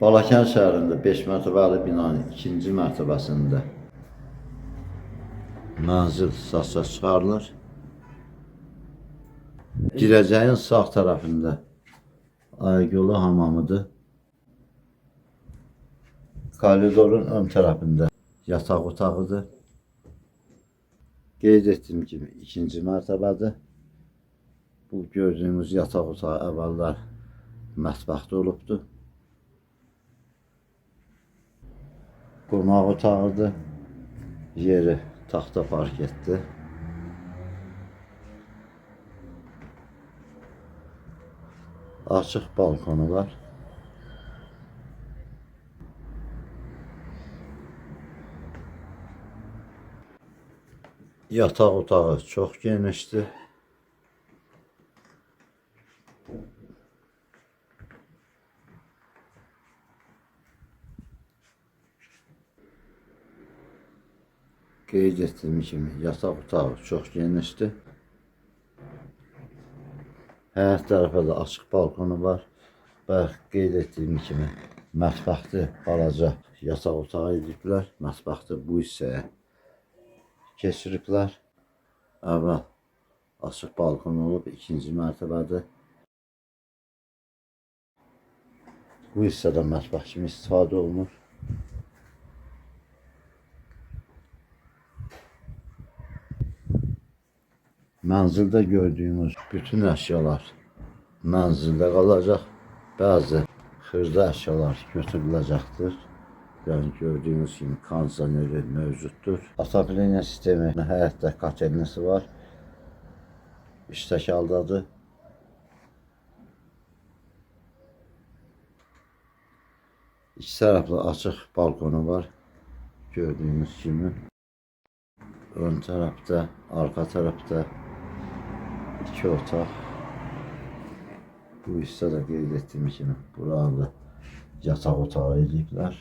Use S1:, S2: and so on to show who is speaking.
S1: Balakən şəhərində 5 mərtəbəli binanın 2-ci mərtəbəsində mənzil satışa çıxarılır. Girəcəyin sağ tərəfində Aygöl hamamıdır. Koridorun ön tərəfində yataq otağıdır. Qeyd etdiyim kimi 2-ci mərtəbədir. Bu gördüyümüz yataq otağı əvvəllər mətbəxdə olubdur. Qonaq otağıdır. Yeri taxta parketdir. Açıq balkonu var. Yataq otağı çox genişdir. Qeyd etdiyim kimi yataq otağı çox genişdir. Həyət tərəfə də açıq balkonu var. Və qeyd etdiyim kimi mətbəxdə balaca yataq otağı ediblər. Mətbəxdə bu hissəyə keçiriblər. Əvvəl açıq balkon olub, 2-ci mərtəbədir. Bu hissədə mətbəx kimi istifadə olunur. Mənzildə gördüyümüz bütün əşyalar mənzildə qalacaq. Bəzi xırda əşyalar götürüləcəkdir. Yəni gördüyünüz kimi kondisioneri mövcuddur. Otopleniyya sistemi həyətdə kotelnisi var. İştəkaldadır. İki tərəfli açıq balkonu var. Gördüyünüz kimi. Ön tərəfdə, arxa tərəfdə iki otaq. Bu hissədə qeyd etdiyim kimi burada yataq otağı ediblər.